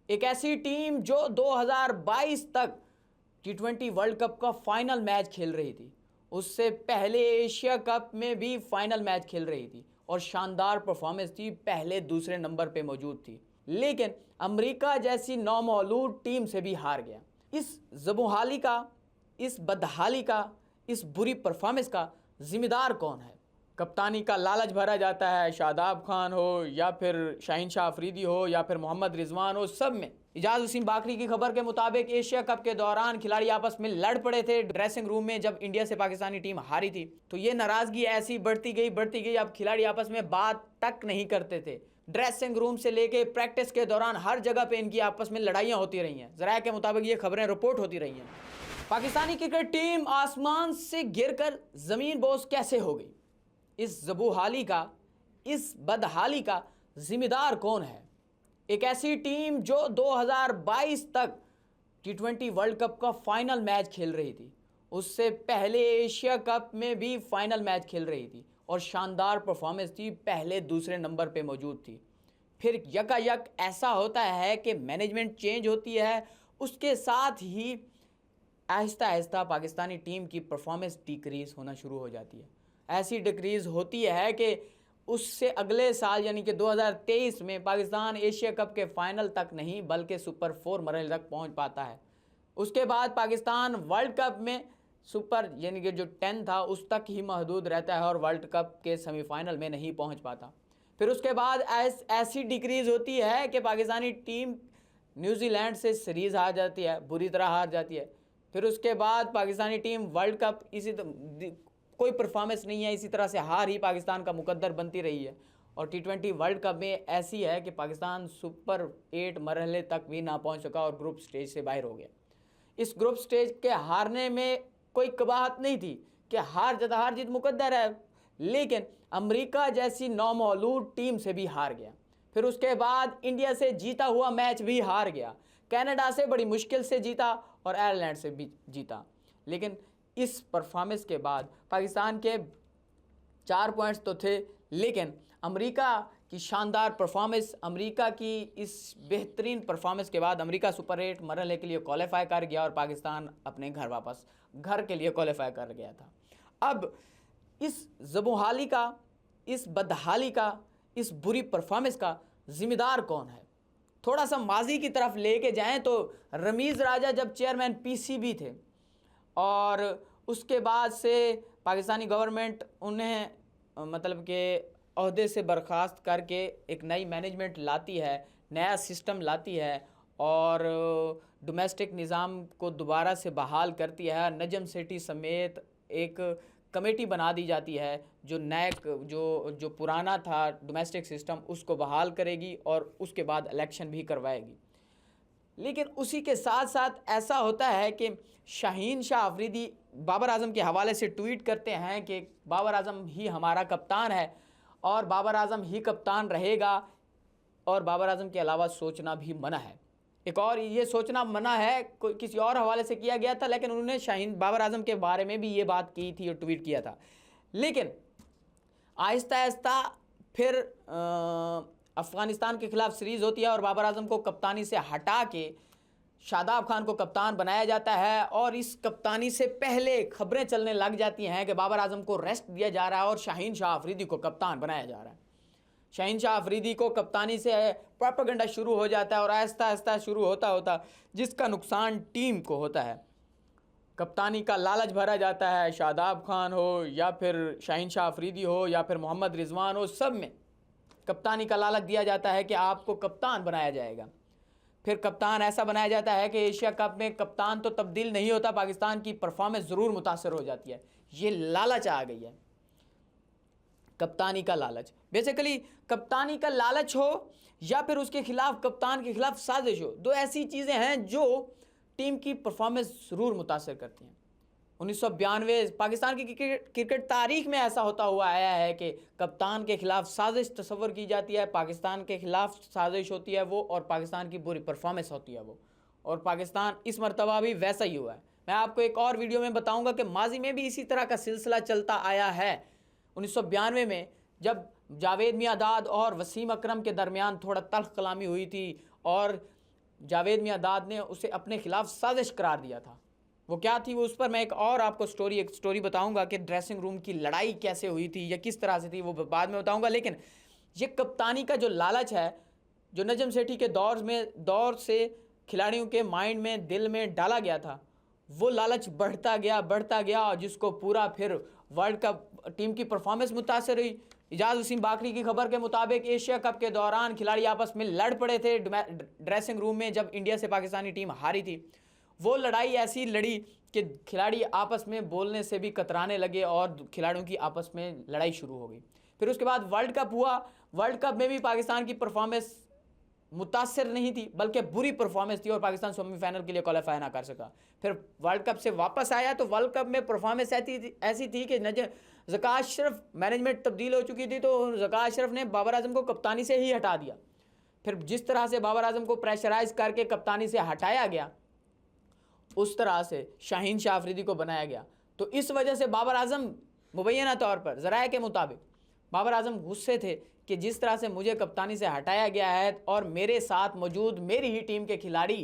एक ऐसी टीम जो 2022 तक T20 वर्ल्ड कप का फाइनल मैच खेल रही थी, उससे पहले एशिया कप में भी फाइनल मैच खेल रही थी और शानदार परफॉर्मेंस थी, पहले दूसरे नंबर पे मौजूद थी, लेकिन अमेरिका जैसी नौमौलूद टीम से भी हार गया। इस ज़बूहाली का, इस बदहाली का, इस बुरी परफॉर्मेंस का जिम्मेदार कौन है? कप्तानी का लालच भरा जाता है, शादाब खान हो या फिर शाहीन शाह अफरीदी हो या फिर मोहम्मद रिजवान हो, सब में। इजाज वसीम बाकरी की खबर के मुताबिक एशिया कप के दौरान खिलाड़ी आपस में लड़ पड़े थे ड्रेसिंग रूम में जब इंडिया से पाकिस्तानी टीम हारी थी, तो ये नाराजगी ऐसी बढ़ती गई, अब खिलाड़ी आपस में बात तक नहीं करते थे। ड्रेसिंग रूम से लेके प्रैक्टिस के दौरान हर जगह पे इनकी आपस में लड़ाइयाँ होती रही हैं। ज़राए के मुताबिक ये खबरें रिपोर्ट होती रही हैं। पाकिस्तानी क्रिकेट टीम आसमान से गिरकर ज़मीन बोस कैसे हो गई? इस ज़बूहाली का, इस बदहाली का जिम्मेदार कौन है? एक ऐसी टीम जो 2022 तक T20 वर्ल्ड कप का फाइनल मैच खेल रही थी, उससे पहले एशिया कप में भी फाइनल मैच खेल रही थी और शानदार परफॉर्मेंस थी, पहले दूसरे नंबर पे मौजूद थी। फिर यकायक ऐसा होता है कि मैनेजमेंट चेंज होती है, उसके साथ ही आहिस्ता आहिस्ता पाकिस्तानी टीम की परफॉर्मेंस डिक्रीज़ होना शुरू हो जाती है। ऐसी डिक्रीज़ होती है कि उससे अगले साल यानी कि 2023 में पाकिस्तान एशिया कप के फाइनल तक नहीं बल्कि सुपर 4 मरहले तक पहुंच पाता है। उसके बाद पाकिस्तान वर्ल्ड कप में सुपर यानी कि जो 10 था उस तक ही महदूद रहता है और वर्ल्ड कप के सेमीफाइनल में नहीं पहुंच पाता। फिर उसके बाद ऐसी डिक्रीज़ होती है कि पाकिस्तानी टीम न्यूजीलैंड से सीरीज़ हार जाती है, बुरी तरह हार जाती है। फिर उसके बाद पाकिस्तानी टीम वर्ल्ड कप कोई परफॉर्मेंस नहीं है, इसी तरह से हार ही पाकिस्तान का मुकद्दर बनती रही है। और T20 वर्ल्ड कप में ऐसी है कि पाकिस्तान सुपर 8 मरहले तक भी ना पहुंच सका और ग्रुप स्टेज से बाहर हो गया। इस ग्रुप स्टेज के हारने में कोई कबाहत नहीं थी कि हार जीत मुकद्दर है, लेकिन अमेरिका जैसी नौमौलूद टीम से भी हार गया। फिर उसके बाद इंडिया से जीता हुआ मैच भी हार गया, कनाडा से बड़ी मुश्किल से जीता और आयरलैंड से भी जीता। लेकिन इस परफॉर्मेंस के बाद पाकिस्तान के 4 पॉइंट्स तो थे, लेकिन अमेरिका की शानदार परफॉर्मेंस, अमेरिका की इस बेहतरीन परफॉर्मेंस के बाद अमेरिका सुपर 8 मरहले के लिए क्वालिफाई कर गया और पाकिस्तान अपने घर के लिए क्वालिफाई कर गया था। अब इस ज़बूहाली का, इस बदहाली का, इस बुरी परफॉर्मेंस का जिम्मेदार कौन है? थोड़ा सा माजी की तरफ लेके जाएं तो रमीज़ राजा जब चेयरमैन PCB थे और उसके बाद से पाकिस्तानी गवर्नमेंट उन्हें मतलब के ओहदे से बर्खास्त करके एक नई मैनेजमेंट लाती है, नया सिस्टम लाती है और डोमेस्टिक निज़ाम को दोबारा से बहाल करती है। नजम सेठी समेत एक कमेटी बना दी जाती है जो जो पुराना था डोमेस्टिक सिस्टम उसको बहाल करेगी और उसके बाद इलेक्शन भी करवाएगी। लेकिन उसी के साथ साथ ऐसा होता है कि शाहीन शाह अफरीदी बाबर आज़म के हवाले से ट्वीट करते हैं कि बाबर आज़म ही हमारा कप्तान है और बाबर आज़म ही कप्तान रहेगा और बाबर आज़म के अलावा सोचना भी मना है। एक और ये सोचना मना है किसी और हवाले से किया गया था, लेकिन उन्होंने बाबर आज़म के बारे में भी ये बात की थी और ट्वीट किया था। लेकिन आहिस्ता आहिस्ता फिर अफ़गानिस्तान के खिलाफ सीरीज़ होती है और बाबर आज़म को कप्तानी से हटा के शादाब खान को कप्तान बनाया जाता है और इस कप्तानी से पहले खबरें चलने लग जाती हैं कि बाबर आज़म को रेस्ट दिया जा रहा है और शाहीन शाह अफरीदी को कप्तान बनाया जा रहा है। शाहीन शाह अफरीदी को कप्तानी से प्रोपेगेंडा शुरू हो जाता है और आहिस्ता आहिस्ता शुरू होता होता जिसका नुकसान टीम को होता है। कप्तानी का लालच भरा जाता है, शादाब खान हो या फिर शाहीन शाह अफरीदी हो या फिर मोहम्मद रिजवान हो, सब में कप्तानी का लालच दिया जाता है कि आपको कप्तान बनाया जाएगा। फिर कप्तान ऐसा बनाया जाता है कि एशिया कप में कप्तान तो तब्दील नहीं होता, पाकिस्तान की परफॉर्मेंस ज़रूर मुतासर हो जाती है। ये लालच आ गई है, कप्तानी का लालच। बेसिकली कप्तानी का लालच हो या फिर उसके खिलाफ कप्तान के खिलाफ साजिश हो, दो ऐसी चीज़ें हैं जो टीम की परफॉर्मेंस ज़रूर मुतासर करती हैं। 1992 पाकिस्तान की क्रिकेट तारीख में ऐसा होता हुआ आया है कि कप्तान के खिलाफ साजिश तस्वर की जाती है, पाकिस्तान के खिलाफ साजिश होती है वो और पाकिस्तान की बुरी परफॉर्मेंस होती है वो, और पाकिस्तान इस मरतबा भी वैसा ही हुआ है। मैं आपको एक और वीडियो में बताऊंगा कि माजी में भी इसी तरह का सिलसिला चलता आया है। 1992 में जब जावेद मियांदाद और वसीम अकरम के दरमियान थोड़ा तल्ख कलामी हुई थी और जावेद मियांदाद ने उसे अपने खिलाफ साजिश करार दिया था। वो क्या थी, वो उस पर मैं एक और आपको एक स्टोरी बताऊंगा कि ड्रेसिंग रूम की लड़ाई कैसे हुई थी या किस तरह से थी, वो बाद में बताऊंगा। लेकिन ये कप्तानी का जो लालच है, जो नजम सेठी के दौर से खिलाड़ियों के माइंड में, दिल में डाला गया था, वो लालच बढ़ता गया और जिसको पूरा फिर वर्ल्ड कप टीम की परफॉर्मेंस मुतासर हुई। इजाज़ वसीम बाकरी की खबर के मुताबिक एशिया कप के दौरान खिलाड़ी आपस में लड़ पड़े थे ड्रेसिंग रूम में, जब इंडिया से पाकिस्तानी टीम हारी थी। वो लड़ाई ऐसी लड़ी कि खिलाड़ी आपस में बोलने से भी कतराने लगे और खिलाड़ियों की आपस में लड़ाई शुरू हो गई। फिर उसके बाद वर्ल्ड कप हुआ। वर्ल्ड कप में भी पाकिस्तान की परफॉर्मेंस मुतासर नहीं थी, बल्कि बुरी परफॉर्मेंस थी और पाकिस्तान सेमीफाइनल के लिए क्वालिफाई ना कर सका। फिर वर्ल्ड कप से वापस आया तो वर्ल्ड कप में परफॉर्मेंस ऐसी थी कि ज़का अशरफ, मैनेजमेंट तब्दील हो चुकी थी, तो ज़का अशरफ ने बाबर आजम को कप्तानी से ही हटा दिया। फिर जिस तरह से बाबर आजम को प्रेशराइज करके कप्तानी से हटाया गया, उस तरह से शाहीन शाह अफरीदी को बनाया गया। तो इस वजह से बाबर आजम मुबैना तौर पर ज़राए के मुताबिक बाबर आजम गुस्से थे कि जिस तरह से मुझे कप्तानी से हटाया गया है और मेरे साथ मौजूद मेरी ही टीम के खिलाड़ी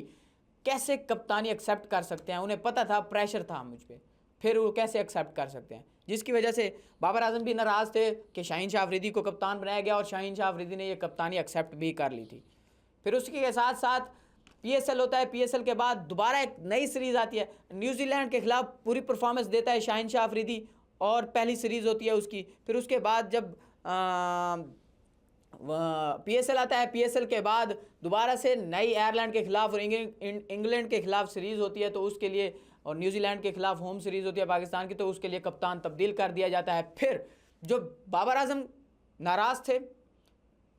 कैसे कप्तानी एक्सेप्ट कर सकते हैं। उन्हें पता था, प्रेशर था मुझ पर, फिर वो कैसे एक्सेप्ट कर सकते हैं। जिसकी वजह से बाबर आजम भी नाराज़ थे कि शाहीन शाह अफरीदी को कप्तान बनाया गया और शाहीन शाह अफरीदी ने यह कप्तानी एक्सेप्ट भी कर ली थी। फिर उसके के साथ साथ PSL होता है। PSL के बाद दोबारा एक नई सीरीज़ आती है। न्यूजीलैंड के खिलाफ पूरी परफॉर्मेंस देता है शाहीन शाह अफरीदी और पहली सीरीज़ होती है उसकी। फिर उसके बाद जब PSL आता है, PSL के बाद दोबारा से नई आयरलैंड के खिलाफ और इंग्लैंड के खिलाफ सीरीज़ होती है, तो उसके लिए, और न्यूजीलैंड के खिलाफ होम सीरीज़ होती है पाकिस्तान की, तो उसके लिए कप्तान तब्दील कर दिया जाता है। फिर जो बाबर आजम नाराज़ थे,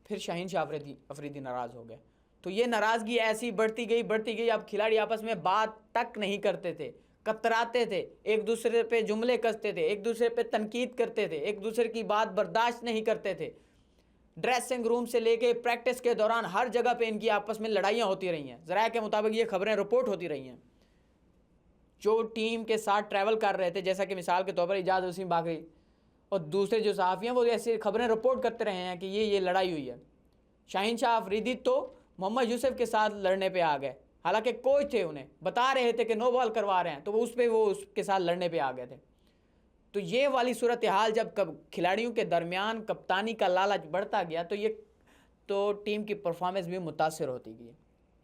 फिर शाहीन शाह अफरीदी नाराज़ हो गए। तो ये नाराज़गी ऐसी बढ़ती गई। अब खिलाड़ी आपस में बात तक नहीं करते थे, कतराते थे, एक दूसरे पे जुमले कसते थे, एक दूसरे पे तनकीद करते थे, एक दूसरे की बात बर्दाश्त नहीं करते थे। ड्रेसिंग रूम से लेके प्रैक्टिस के दौरान हर जगह पे इनकी आपस में लड़ाइयाँ होती रही हैं। ज़राए के मुताबिक ये खबरें रिपोर्ट होती रही हैं। जो टीम के साथ ट्रैवल कर रहे थे, जैसा कि मिसाल के तौर पर इजाज़ वसीम बाकरी और दूसरे जो सहाफ़ी हैं, वो ऐसी खबरें रिपोर्ट करते रहे हैं कि ये लड़ाई हुई है। शाहीन शाह अफरीदी तो मोहम्मद यूसुफ के साथ लड़ने पे आ गए, हालांकि कोच थे, उन्हें बता रहे थे कि नो बॉल करवा रहे हैं, तो वो उसके साथ लड़ने पे आ गए थे। तो ये वाली सूरत हाल जब खिलाड़ियों के दरमियान कप्तानी का लालच बढ़ता गया, तो टीम की परफॉर्मेंस भी मुतासर होती गई।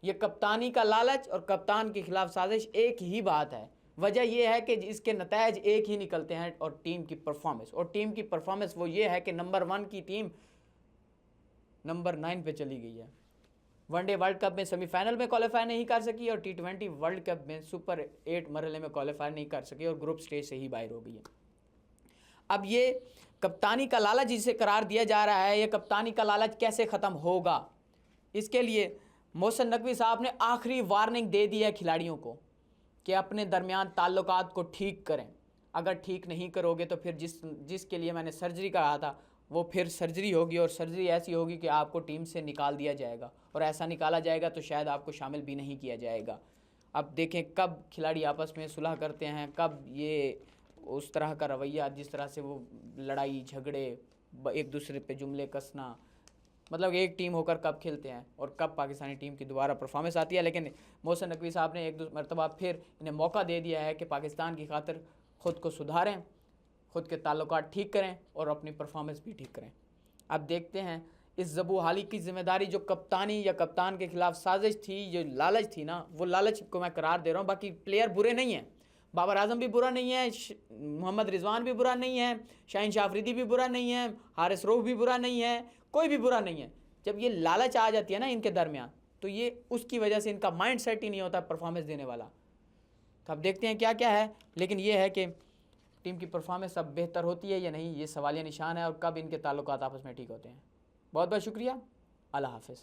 ये कप्तानी का लालच और कप्तान के खिलाफ साजिश एक ही बात है। वजह यह है कि इसके नतायज एक ही निकलते हैं, और टीम की परफॉर्मेंस वो ये है कि नंबर 1 की टीम नंबर 9 पे चली गई है। वनडे वर्ल्ड कप में सेमीफाइनल में क्वालिफाई नहीं कर सकी और T20 वर्ल्ड कप में सुपर 8 मरहले में क्वालिफाई नहीं कर सकी और ग्रुप स्टेज से ही बाहर हो गई है। अब ये कप्तानी का लालच जिसे करार दिया जा रहा है, ये कप्तानी का लालच कैसे ख़त्म होगा, इसके लिए मोहसिन नकवी साहब ने आखिरी वार्निंग दे दी है खिलाड़ियों को कि अपने दरमियान ताल्लुकात को ठीक करें। अगर ठीक नहीं करोगे तो फिर जिसके लिए मैंने सर्जरी कहा था, वो फिर सर्जरी होगी, और सर्जरी ऐसी होगी कि आपको टीम से निकाल दिया जाएगा, और ऐसा निकाला जाएगा तो शायद आपको शामिल भी नहीं किया जाएगा। अब देखें कब खिलाड़ी आपस में सुलह करते हैं, कब ये उस तरह का रवैया, जिस तरह से वो लड़ाई झगड़े, एक दूसरे पे जुमले कसना, मतलब एक टीम होकर कब खेलते हैं और कब पाकिस्तानी टीम की दोबारा परफॉर्मेंस आती है। लेकिन मोहसिन नकवी साहब ने एक दो मरतबा फिर इन्हें मौका दे दिया है कि पाकिस्तान की खातिर ख़ुद को सुधारें, ख़ुद के ताल्लुकात ठीक करें और अपनी परफॉर्मेंस भी ठीक करें। अब देखते हैं इस ज़बू हाली की ज़िम्मेदारी, जो कप्तानी या कप्तान के ख़िलाफ़ साजिश थी, जो लालच थी ना, वो लालच को मैं करार दे रहा हूँ। बाकी प्लेयर बुरे नहीं हैं, बाबर आजम भी बुरा नहीं है, मोहम्मद रिजवान भी बुरा नहीं है, शाहीन शाह अफरीदी भी बुरा नहीं है, हारिस रऊफ भी बुरा नहीं है, कोई भी बुरा नहीं है। जब ये लालच आ जाती है ना इनके दरमियान, तो ये उसकी वजह से इनका माइंड सेट ही नहीं होता परफॉर्मेंस देने वाला। तो अब देखते हैं क्या क्या है, लेकिन ये है कि टीम की परफॉर्मेंस अब बेहतर होती है या नहीं, ये सवालिया निशान है, और कब इनके ताल्लुकात आपस में ठीक होते हैं। बहुत बहुत शुक्रिया, अल्लाह हाफ़िज़।